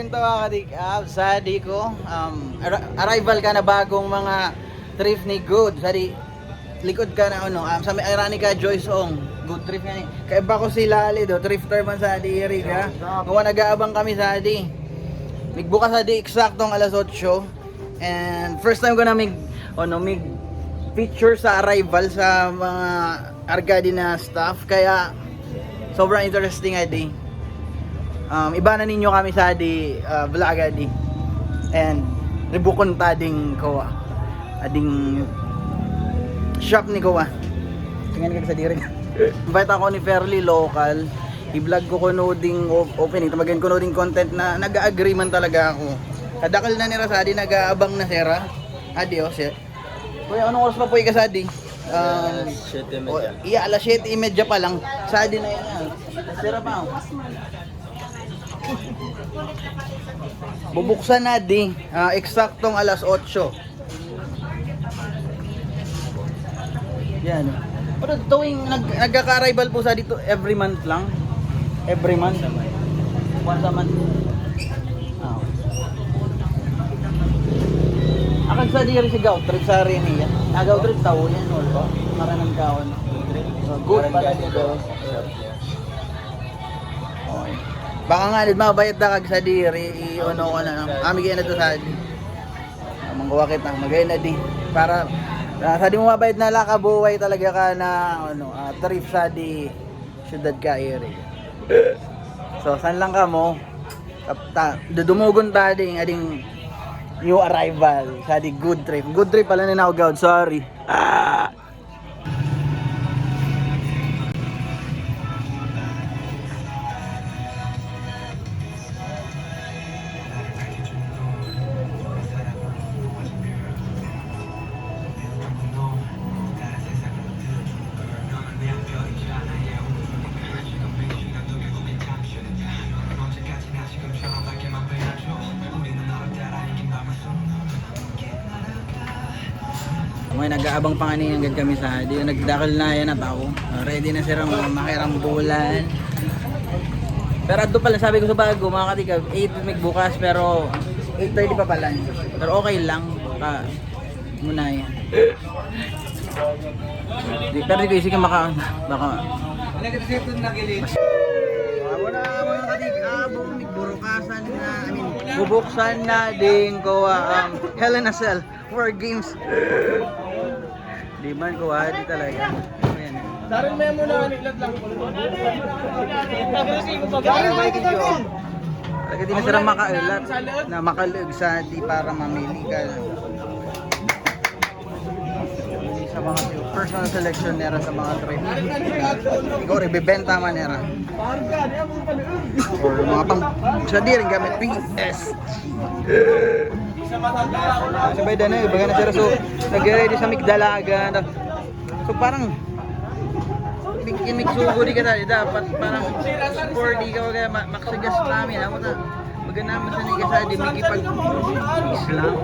kwento mga katikab, sadi ko, arrival ka na bagong mga thrift ni Good. Sadi, likod ka na ano, sa may Iranica Joyce Ong. Good thrift nga ni. Kaiba ko si Lali do, thrifter man sadi iri ka. Ngawa nag-aabang kami sadi. Migbukas sadi eksaktong alas 8. And first time ko na mig feature sa arrival sa mga Arcadi na staff. Kaya sobrang interesting adi. Iba na ninyo kami sa vlog adi. And ribukon ta ding ko ading shop ni ko. Tingnan ka sa diri. Invite ako ni Fairly Local. I-vlog ko kuno ding opening, tamagan ko ding content na nag-agree man talaga ako. Kadakal na ni Rasadi nag-aabang na sera. Adios. Kuya, anong oras pa po ikasadi? 7:30. Iya, alas 7:30 pa lang. Sadi na yan. Sira pa. Bubuksan na di eksaktong alas 8. Yan. Pero tuwing nagkaka-arrival po sa dito every month lang. Every month. Once a month. Akag sa diri si Gaw trip sa rin niya. Nagaw trip tawo yan or ba? Maranang kaon. Good pala dito. Okay. Baka nga dito mabayad na kag sa diri i-ono ko na. Amigay na to sa di. Manggawa kita magay na di para sa di mo mabayad na lakabuhay talaga ka na trip sa di syudad ka area. So san lang ka mo? Dudumugon ta ading new arrival sa di good trip. Good trip pala ni Naugawd, sorry. May nag-aabang pa kanina agad kami sa di nagdakal na yan at ako. Ready na sila mga makirambulan. Pero ato pala sabi ko sa bago mga katikab 8 mig bukas pero 8:30 pa pala. Pero okay lang muna yan. Pero di ko isip ka baka muna mga katikab burukasan na bubuksan na din ko Hell in a Cell for games. Di man ko di talaga. Ayan. Darin memo na aniglat lang. Darin may video. Talaga di na sila makailat na makalig sa di para mamili ka. Sa mga personal selection nera sa mga trade. Ikaw ibebenta man nera. Or mga pang sa di rin gamit PS. Sabay na ibaga na sila so nag-ready sa Migdalaga. So parang migsugo di ka tayo dapat parang score di ka kaya maksagas namin ako na maganda mo sa niga sa di magipag Islam.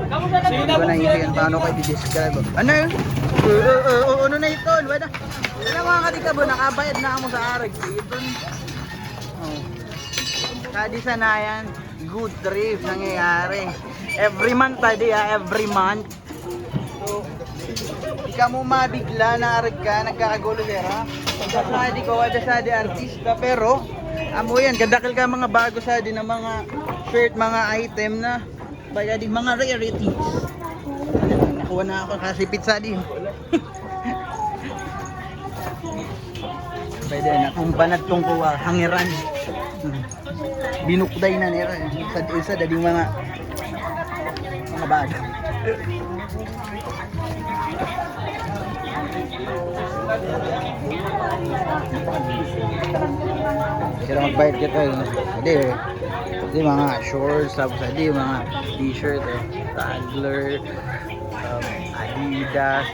Hindi ko nahihiyan paano kayo di-describe. Ano yun? Ano na ito? Wala mga katikabo nakabayad na ako sa arag ito. Kadi sanayan good trip nangyayari. Every month tadi every month. So, di ka mo mabigla na arag ka, nagkakagulo sira. Sa di ko wala sa di artista pero amo yan, kadakil ka mga bago sa di na mga shirt, mga item na baga di mga rarities. Nakuha na ako kasi pizza di. Pwede na kung banat tong kuha, hangiran. Binukday na nila isa dading mga bago. Kaya magbayad kita di mga shorts tapos di mga t-shirt Tagler, Adidas.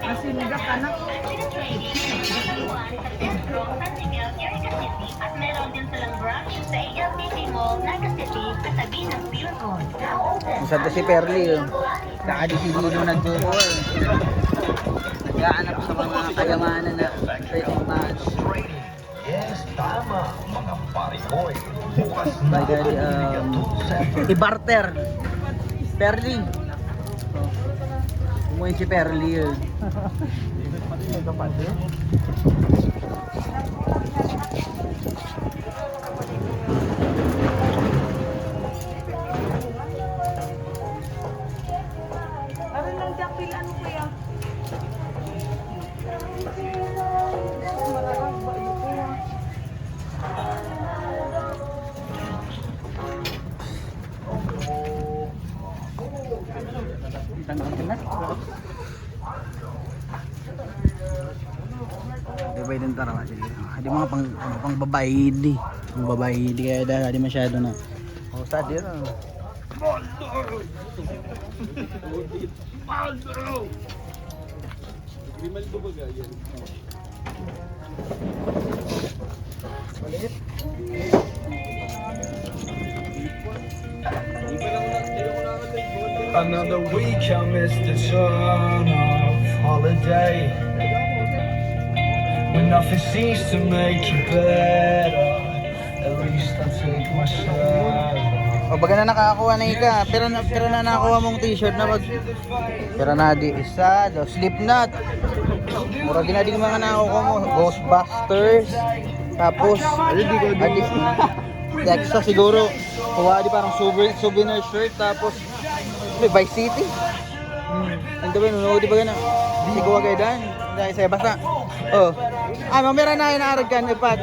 Masinigap ka na. At meron din silang branch sa ALTT Mall, Naga City, katabi ng Pure. Masada si Perly Nakadi si Dudo nag-tour. Nag-aanap sa mga kayamanan na sa match. Yes, tama. Mga By daddy, i-barter. Perli. Umuwi si Perli yun. Aron lang dakil ano kuya? Mararang ba yun kuya? Diba din tara kasi. Di mga pang babae di. Pang babae di kaya di masyado na. Oh, sad yun. Another week I missed the turn of holiday, when nothing seems to make you better. At least I take myself. O baga na nakakuha na ika, pero na nakakuha mong t-shirt na wag. Pero na di isa, do Slipknot. Mura ginadi mga nakuha mo, Ghostbusters. Tapos adi Dexa siguro. Kuha di parang souvenir shirt tapos may Vice City. Ang gabi nuno di ba gana? Di ko wagay dan. Dahil sa basta. Oh. Mamera na inaarag kan ipat.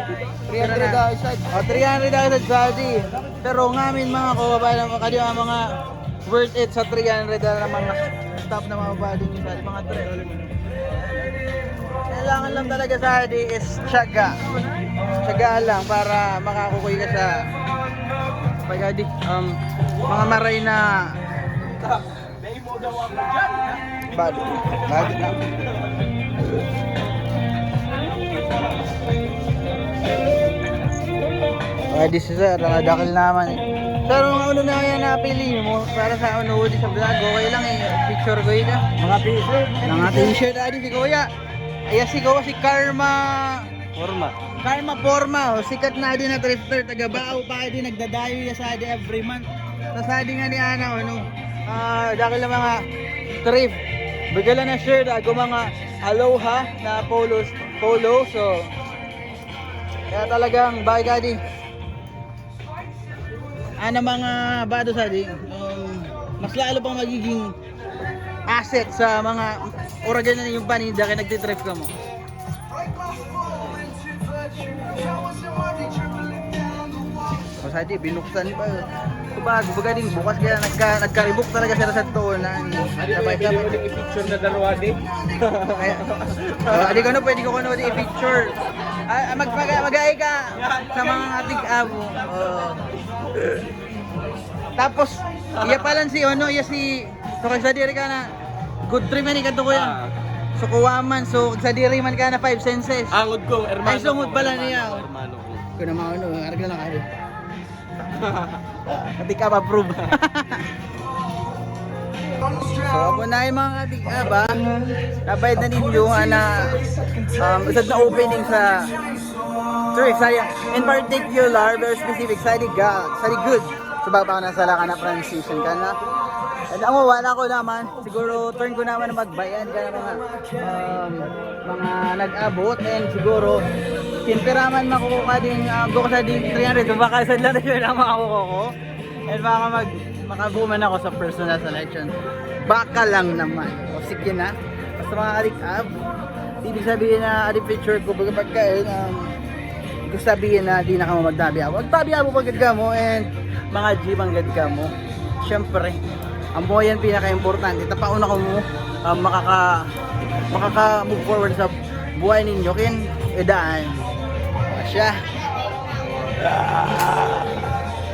300 daw isa. Oh, 300 daw sa Saudi. Pero ngamin mga kababayan mo kadi mga worth it sa 300 na mga staff na mga babae ni Saudi mga 3. Kailangan lang talaga sa Saudi is tiyaga. Tiyaga lang para makakukuha ka sa pagadi mga maray na bad na. This is dakil naman eh. Pero mga na yan napili mo para sa di sa vlog, okay lang eh. Picture ko yun mga t-shirt. Mga t-shirt adi si Kuya. Ay si Kuya si Karma Forma, sikat na din na thrifter, taga Bao pa din nagdadayo ya sa adi every month. Sa adi nga ni Ana dakil na mga thrift. Bigala na shirt ako mga Aloha na polo so kaya talagang bagay gadi. Mga bado sa adi mas lalo pang magiging asset sa mga oragan na yung paninda kaya nagtitrip ka mo. Masadi binuksan pa yun. Bago baga din bukas kaya nagkaribok talaga siya sa tuon na sabay-sabay i-picture na darwadi. Adi ko na pwede ko kuno i-picture. Mag-ay ka sa mga ating abo. Tapos iya palan si so kag sa diri ka na good trip man kadto ko yan. So kuwaman so sa diri man ka na 5 senses. Angod ko, hermano. Ay sungod pala niya. Hermano ko. Kuno mga arag na kayo. Hindi ka ma-approve. So ako na yung mga katigaba nabayad na ninyo na isad na opening sa church in particular very specific sa good so baka na sala ka na transition ka na and ang wala ko naman siguro turn ko naman na magbayan ka na mga nag-abot and siguro kinpiraman makukuha din go sa din 300 so baka sad lang yun ang makukuha ko and baka makabuman ako sa personal selection baka lang naman o sige na basta mga adik-ab ibig sabihin na adik picture ko pagkain gusto sabihin na di na ka magtabi ako pagkad ka mo and mga jibanggad ka mo syempre ang buhay yan pinaka-importante tapauna ko mo makaka-move forward sa buhay ninyo kin edaan siya